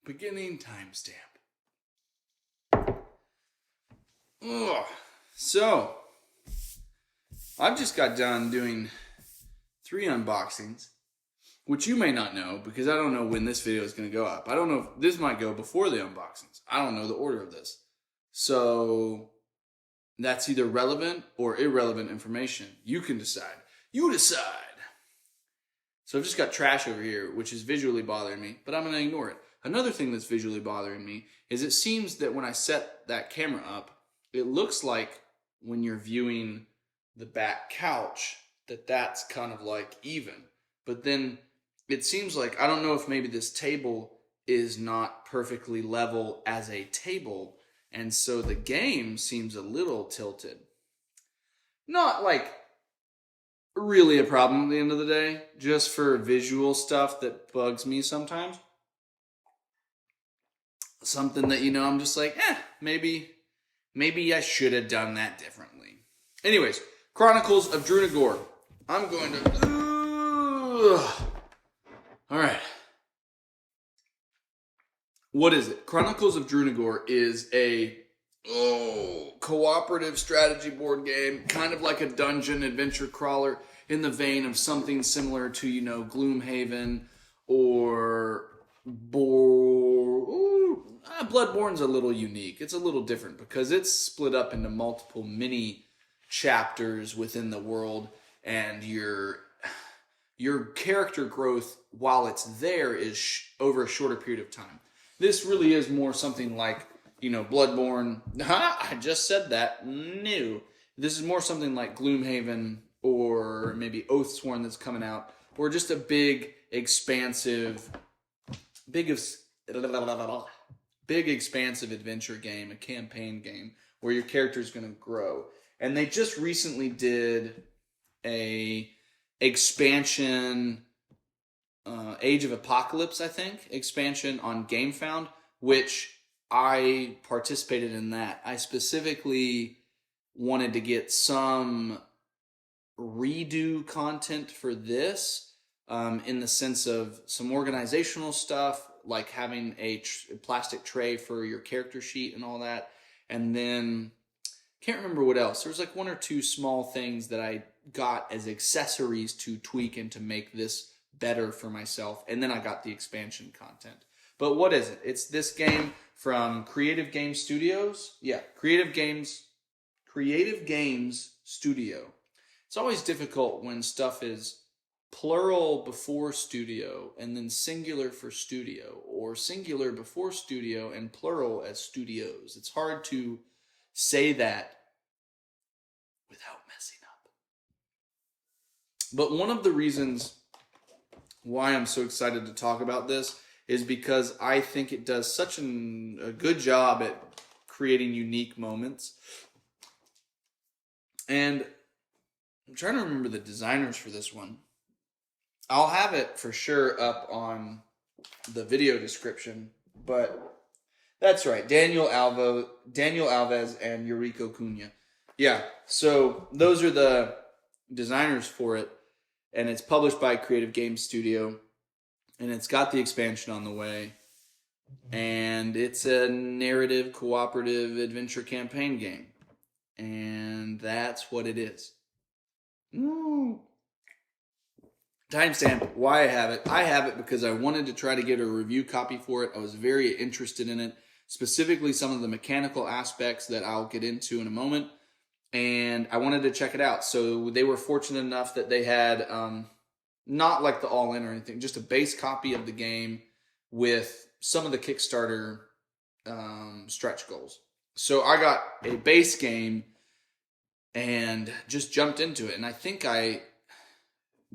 Beginning timestamp. Ugh. So, I've just got done doing 3 unboxings, which you may not know because I don't know when this video is going to go up. I don't know if this might go before the unboxings. I don't know the order of this. So, that's either relevant or irrelevant information. You can decide. You decide. So I've just got trash over here, which is visually bothering me, but I'm going to ignore it. Another thing that's visually bothering me is it seems that when I set that camera up, it looks like when you're viewing the back couch, that's kind of like even. But then it seems like, I don't know if maybe this table is not perfectly level as a table, and so the game seems a little tilted. Not like really a problem at the end of the day, just for visual stuff that bugs me sometimes. Something that, I'm just like, maybe I should have done that differently. Anyways, Chronicles of Drunagor. I'm going to... All right. What is it? Chronicles of Drunagor is a cooperative strategy board game, kind of like a dungeon adventure crawler in the vein of something similar to, Gloomhaven or Bloodborne's a little unique. It's a little different because it's split up into multiple mini chapters within the world, and your character growth while it's there is over a shorter period of time. This really is more something like, Bloodborne. I just said that. No. This is more something like Gloomhaven or maybe Oathsworn that's coming out, or just a big expansive adventure game, a campaign game where your character is going to grow. And they just recently did a expansion, Age of Apocalypse, I think, expansion on GameFound, which I participated in that. I specifically wanted to get some redo content for this, in the sense of some organizational stuff, like having a plastic tray for your character sheet and all that. And then, can't remember what else. There was like 1 or 2 small things that I got as accessories to tweak and to make this better for myself. And then I got the expansion content. But what is it? It's this game from Creative Games Studios. Yeah, Creative Games Studio. It's always difficult when stuff is plural before studio and then singular for studio, or singular before studio and plural as studios. It's hard to say that without messing up. But one of the reasons why I'm so excited to talk about this is because I think it does such a good job at creating unique moments. And I'm trying to remember the designers for this one. I'll have it for sure up on the video description, but that's right. Daniel Alves and Eurico Cunha. Yeah, so those are the designers for it, and it's published by Creative Games Studio, and it's got the expansion on the way, and it's a narrative, cooperative adventure campaign game, and that's what it is. Timestamp, why I have it. I have it because I wanted to try to get a review copy for it. I was very interested in it, specifically some of the mechanical aspects that I'll get into in a moment, and I wanted to check it out. So they were fortunate enough that they had, not like the all-in or anything, just a base copy of the game with some of the Kickstarter stretch goals. So I got a base game and just jumped into it, and I think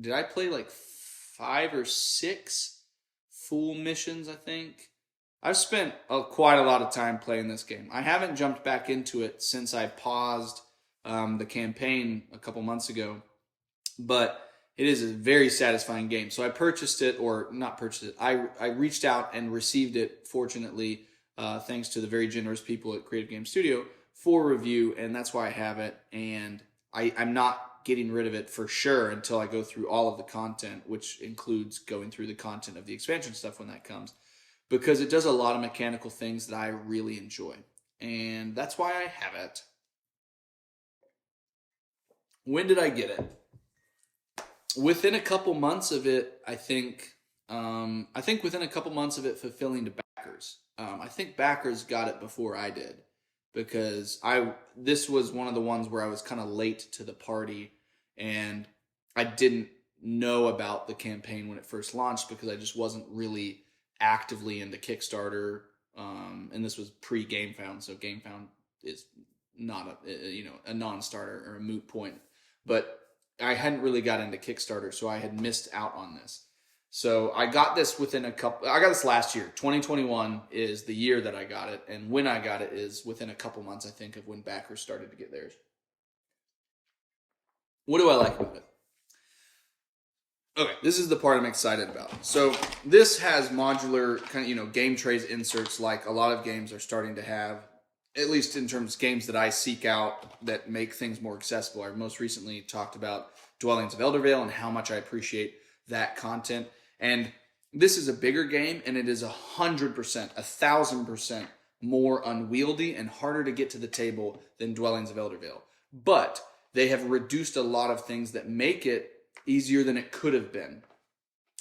did I play like 5 or 6 full missions, I think? I've spent quite a lot of time playing this game. I haven't jumped back into it since I paused the campaign a couple months ago, but it is a very satisfying game. So I purchased it, or not purchased it, I reached out and received it, fortunately, thanks to the very generous people at Creative Games Studio, for review, and that's why I have it. And I'm not getting rid of it for sure until I go through all of the content, which includes going through the content of the expansion stuff when that comes. because it does a lot of mechanical things that I really enjoy. And that's why I have it. When did I get it? Within a couple months of it, I think within a couple months of it fulfilling to backers. I think backers got it before I did, because this was one of the ones where I was kind of late to the party, and I didn't know about the campaign when it first launched because I just wasn't really actively into Kickstarter. And this was pre GameFound, so GameFound is not a non-starter or a moot point. But I hadn't really got into Kickstarter, so I had missed out on this. So I got this I got this last year. 2021 is the year that I got it, and when I got it is within a couple months, I think, of when backers started to get theirs. What do I like about it? Okay, this is the part I'm excited about. So this has modular kind of, game trays inserts like a lot of games are starting to have, at least in terms of games that I seek out that make things more accessible. I most recently talked about Dwellings of Eldervale and how much I appreciate that content. And this is a bigger game, and it is 100%, 1,000% more unwieldy and harder to get to the table than Dwellings of Eldervale. But they have reduced a lot of things that make it easier than it could have been.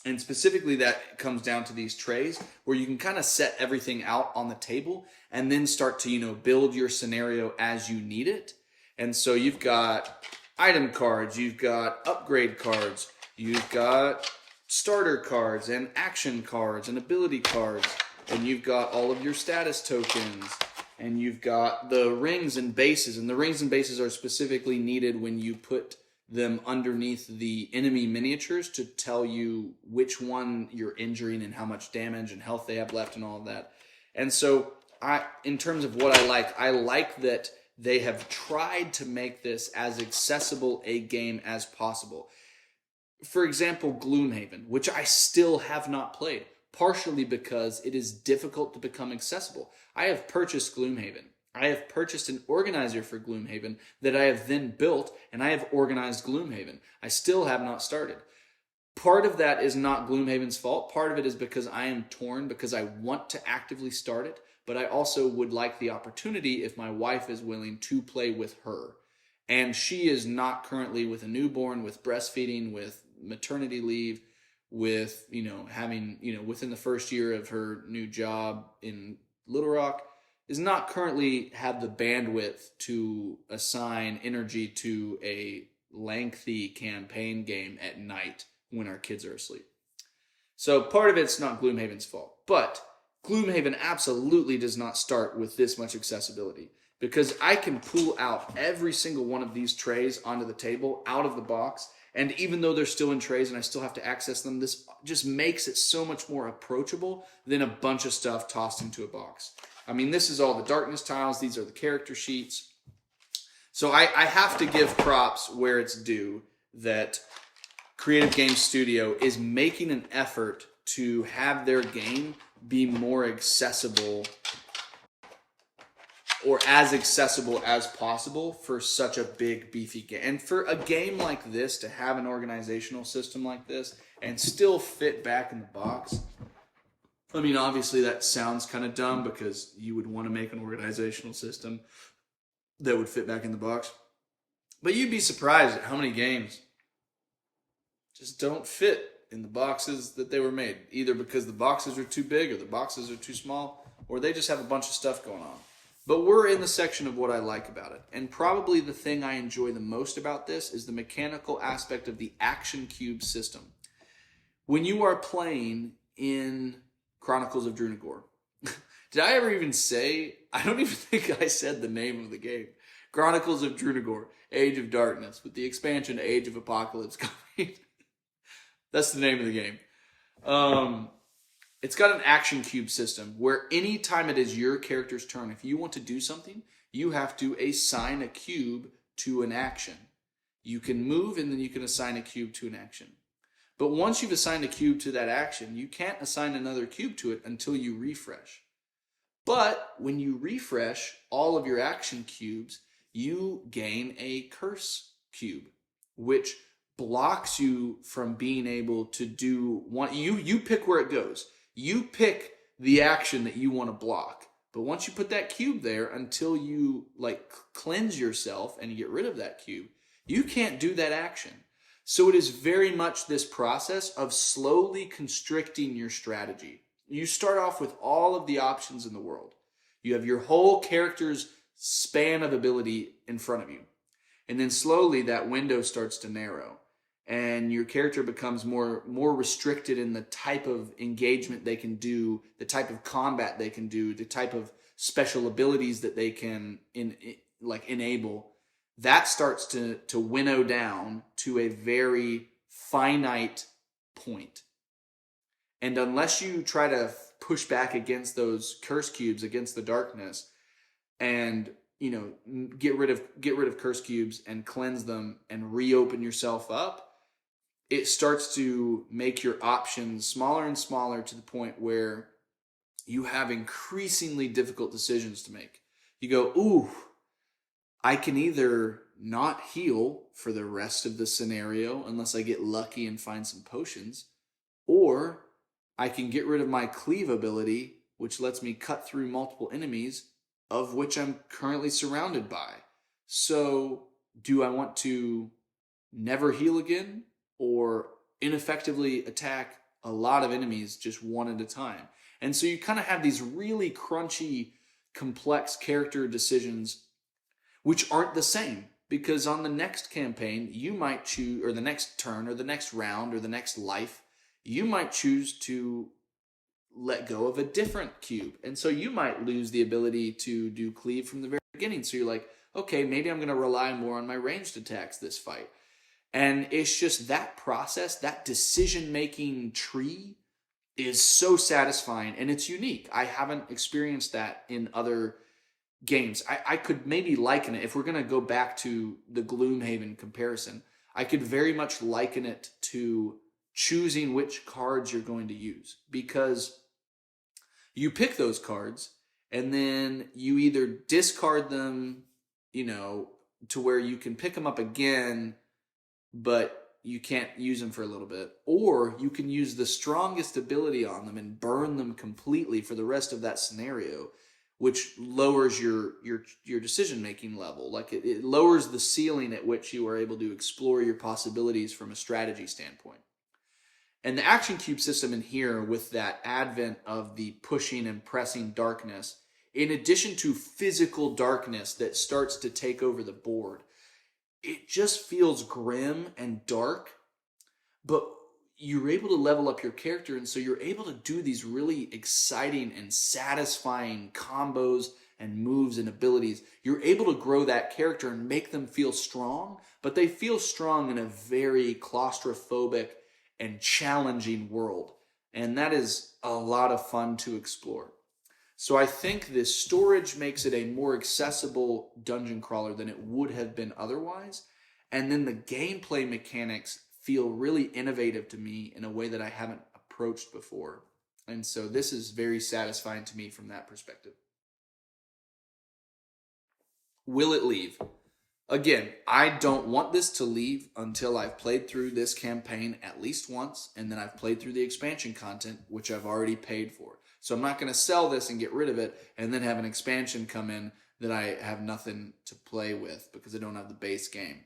And specifically that comes down to these trays where you can kind of set everything out on the table and then start to, build your scenario as you need it. And so you've got item cards, you've got upgrade cards, you've got starter cards and action cards and ability cards, and you've got all of your status tokens, and you've got the rings and bases. And the rings and bases are specifically needed when you put them underneath the enemy miniatures to tell you which one you're injuring and how much damage and health they have left and all of that. And so in terms of what I like that they have tried to make this as accessible a game as possible. For example, Gloomhaven, which I still have not played, partially because it is difficult to become accessible. I have purchased Gloomhaven. I have purchased an organizer for Gloomhaven that I have then built, and I have organized Gloomhaven. I still have not started. Part of that is not Gloomhaven's fault. Part of it is because I am torn, because I want to actively start it, but I also would like the opportunity, if my wife is willing, to play with her. And she is not currently with a newborn, with breastfeeding, with maternity leave, with, having, within the first year of her new job in Little Rock, is not currently have the bandwidth to assign energy to a lengthy campaign game at night when our kids are asleep. So part of it's not Gloomhaven's fault, but Gloomhaven absolutely does not start with this much accessibility, because I can pull out every single one of these trays onto the table out of the box, and even though they're still in trays and I still have to access them, this just makes it so much more approachable than a bunch of stuff tossed into a box. I mean, this is all the darkness tiles. These are the character sheets. So I have to give props where it's due that Creative Games Studio is making an effort to have their game be more accessible, or as accessible as possible for such a big, beefy game. And for a game like this to have an organizational system like this and still fit back in the box, I mean, obviously that sounds kind of dumb because you would want to make an organizational system that would fit back in the box. But you'd be surprised at how many games just don't fit in the boxes that they were made, either because the boxes are too big or the boxes are too small, or they just have a bunch of stuff going on. But we're in the section of what I like about it. And probably the thing I enjoy the most about this is the mechanical aspect of the action cube system. When you are playing in Chronicles of Drunagor, did I ever even say, I don't even think I said the name of the game. Chronicles of Drunagor, Age of Darkness, with the expansion Age of Apocalypse coming. That's the name of the game. It's got an action cube system where anytime it is your character's turn, if you want to do something, you have to assign a cube to an action. You can move and then you can assign a cube to an action. But once you've assigned a cube to that action, you can't assign another cube to it until you refresh. But when you refresh all of your action cubes, you gain a curse cube, which blocks you from being able to do one. You pick where it goes. You pick the action that you want to block. But once you put that cube there, until you like cleanse yourself and you get rid of that cube, you can't do that action. So it is very much this process of slowly constricting your strategy. You start off with all of the options in the world. You have your whole character's span of ability in front of you. And then slowly that window starts to narrow. And your character becomes more restricted in the type of engagement they can do, the type of combat they can do, the type of special abilities that they can enable. That starts to winnow down to a very finite point. And unless you try to push back against those curse cubes, against the darkness, and get rid of curse cubes and cleanse them and reopen yourself up, it starts to make your options smaller and smaller to the point where you have increasingly difficult decisions to make. You go, ooh, I can either not heal for the rest of the scenario unless I get lucky and find some potions, or I can get rid of my cleave ability, which lets me cut through multiple enemies, of which I'm currently surrounded by. So do I want to never heal again, or ineffectively attack a lot of enemies just one at a time? And so you kind of have these really crunchy, complex character decisions which aren't the same, because on the next campaign you might choose, or the next turn, or the next round, or the next life, you might choose to let go of a different cube. And so you might lose the ability to do cleave from the very beginning. So you're like, okay, maybe I'm going to rely more on my ranged attacks this fight. And it's just that process, that decision-making tree is so satisfying, and it's unique. I haven't experienced that in other games. I could maybe liken it, if we're going to go back to the Gloomhaven comparison, I could very much liken it to choosing which cards you're going to use. Because you pick those cards, and then you either discard them, to where you can pick them up again, but you can't use them for a little bit, or you can use the strongest ability on them and burn them completely for the rest of that scenario, which lowers your decision-making level. Like it lowers the ceiling at which you are able to explore your possibilities from a strategy standpoint. And the action cube system in here, with that advent of the pushing and pressing darkness, in addition to physical darkness that starts to take over the board, it just feels grim and dark, but you're able to level up your character, and so you're able to do these really exciting and satisfying combos and moves and abilities. You're able to grow that character and make them feel strong, but they feel strong in a very claustrophobic and challenging world, and that is a lot of fun to explore. So I think this storage makes it a more accessible dungeon crawler than it would have been otherwise. And then the gameplay mechanics feel really innovative to me in a way that I haven't approached before. And so this is very satisfying to me from that perspective. Will it leave? Again, I don't want this to leave until I've played through this campaign at least once, and then I've played through the expansion content, which I've already paid for. So I'm not going to sell this and get rid of it and then have an expansion come in that I have nothing to play with because I don't have the base game.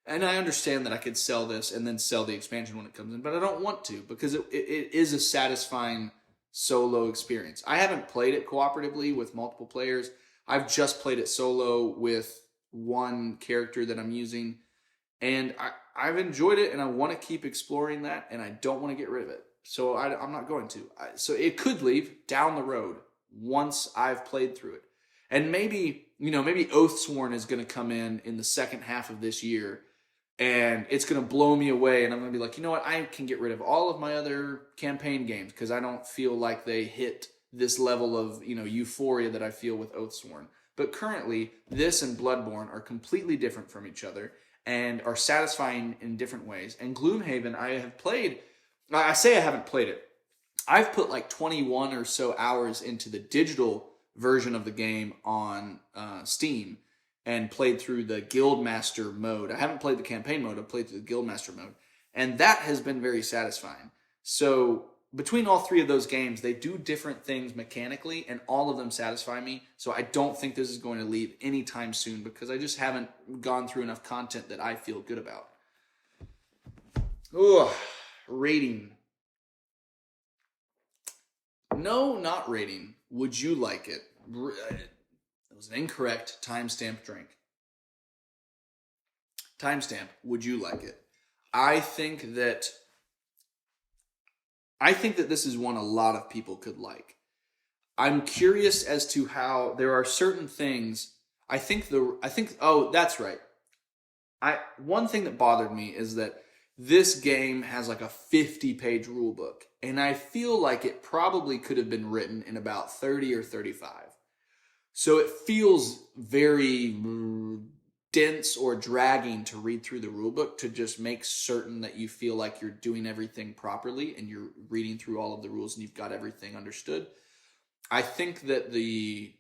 And I understand that I could sell this and then sell the expansion when it comes in, but I don't want to, because it is a satisfying solo experience. I haven't played it cooperatively with multiple players. I've just played it solo with one character that I'm using, and I've enjoyed it, and I want to keep exploring that, and I don't want to get rid of it. So I'm not going to. So it could leave down the road once I've played through it. And maybe Oathsworn is going to come in the second half of this year, and it's going to blow me away, and I'm going to be like, you know what, I can get rid of all of my other campaign games because I don't feel like they hit this level of euphoria that I feel with Oathsworn. But currently, this and Bloodborne are completely different from each other and are satisfying in different ways. And Gloomhaven, I have played. I say I haven't played it. I've put like 21 or so hours into the digital version of the game on Steam and played through the Guildmaster mode. I haven't played the campaign mode. I've played through the Guildmaster mode. And that has been very satisfying. So between all three of those games, they do different things mechanically, and all of them satisfy me. So I don't think this is going to leave anytime soon because I just haven't gone through enough content that I feel good about. Rating. No, not rating. Would you like it? It was an incorrect timestamp drink. Timestamp. Would you like it? I think that this is one a lot of people could like. I'm curious as to how there are certain things. Oh, that's right. One thing that bothered me is that this game has like a 50-page rule book, and I feel like it probably could have been written in about 30 or 35. So it feels very dense or dragging to read through the rulebook to just make certain that you feel like you're doing everything properly and you're reading through all of the rules and you've got everything understood. I think that the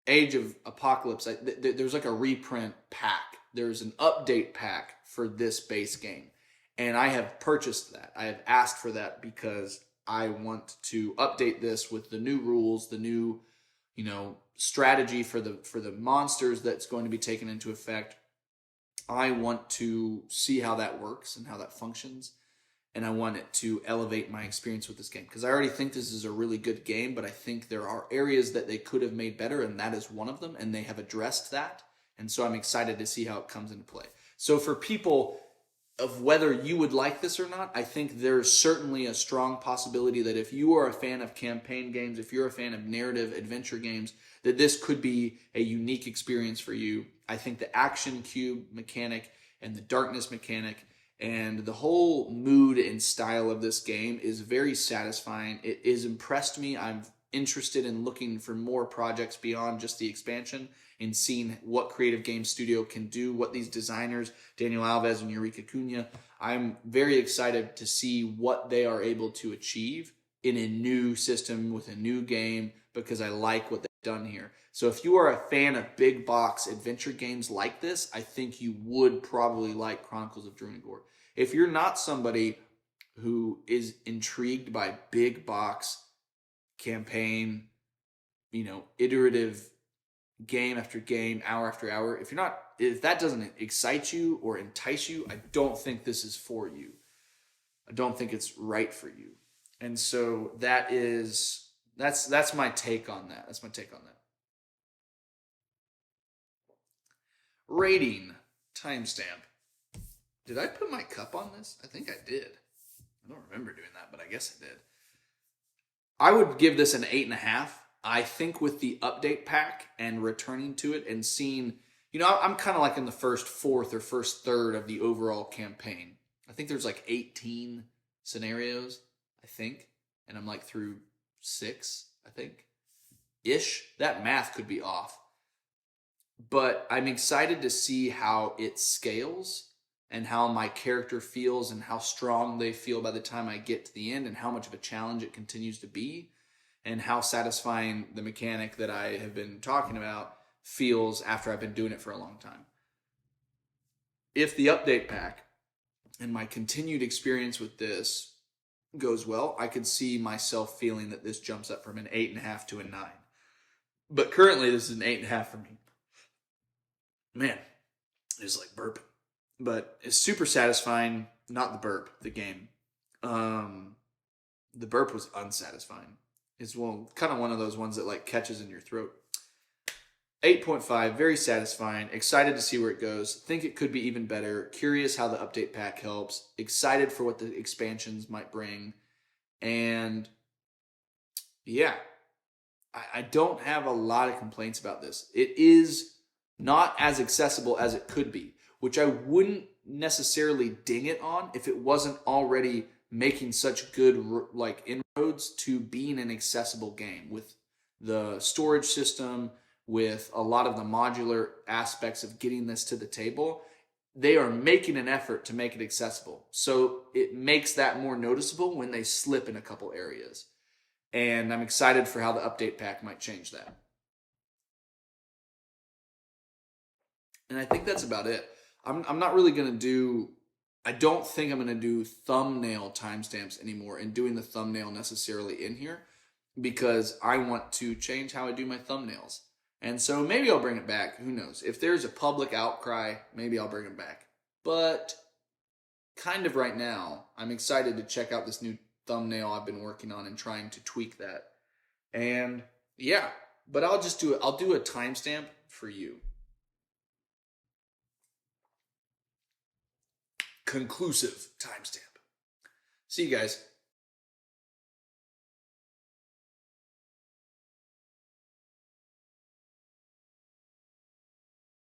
Age of Apocalypse, there's like a reprint pack. There's an update pack for this base game. And I have purchased that. I have asked for that because I want to update this with the new rules, the new, strategy for the monsters that's going to be taken into effect. I want to see how that works and how that functions, and I want it to elevate my experience with this game because I already think this is a really good game, but I think there are areas that they could have made better, and that is one of them, and they have addressed that, and so I'm excited to see how it comes into play. So for people of whether you would like this or not, I think there's certainly a strong possibility that if you are a fan of campaign games, if you're a fan of narrative adventure games, that this could be a unique experience for you. I think the action cube mechanic and the darkness mechanic and the whole mood and style of this game is very satisfying. It has impressed me. I'm interested in looking for more projects beyond just the expansion and seeing what Creative Game Studio can do, what these designers, Daniel Alves and Eurico Cunha, I'm very excited to see what they are able to achieve in a new system with a new game because I like what they've done here. So if you are a fan of big box adventure games like this, I think you would probably like Chronicles of Drunagor. If you're not somebody who is intrigued by big box campaign, iterative game after game, hour after hour, if that doesn't excite you or entice you, I don't think this is for you. I don't think it's right for you. And so that's my take on that. That's my take on that. Rating. Timestamp. Did I put my cup on this? I think I did. I don't remember doing that, but I guess I did. I would give this an 8.5. I think with the update pack and returning to it and seeing, I'm kind of like in the first fourth or first third of the overall campaign. I think there's like 18 scenarios, I think. And I'm like through 6, I think. Ish. That math could be off. But I'm excited to see how it scales and how my character feels and how strong they feel by the time I get to the end and how much of a challenge it continues to be and how satisfying the mechanic that I have been talking about feels after I've been doing it for a long time. If the update pack and my continued experience with this goes well, I could see myself feeling that this jumps up from an 8.5 to a 9. But currently this is an 8.5 for me. Man, it's like burping. But it's super satisfying. Not the burp, the game. The burp was unsatisfying. It's kind of one of those ones that like catches in your throat. 8.5, very satisfying. Excited to see where it goes. Think it could be even better. Curious how the update pack helps. Excited for what the expansions might bring. And yeah, I don't have a lot of complaints about this. It is not as accessible as it could be, which I wouldn't necessarily ding it on if it wasn't already making such good like inroads to being an accessible game with the storage system, with a lot of the modular aspects of getting this to the table. They are making an effort to make it accessible. So it makes that more noticeable when they slip in a couple areas. And I'm excited for how the update pack might change that. And I think that's about it. I'm not really going to do I don't think I'm going to do thumbnail timestamps anymore and doing the thumbnail necessarily in here because I want to change how I do my thumbnails. And so maybe I'll bring it back. Who knows? If there's a public outcry, maybe I'll bring it back. But kind of right now, I'm excited to check out this new thumbnail I've been working on and trying to tweak that. And yeah, but I'll just do it. I'll do a timestamp for you. Conclusive timestamp. See you guys.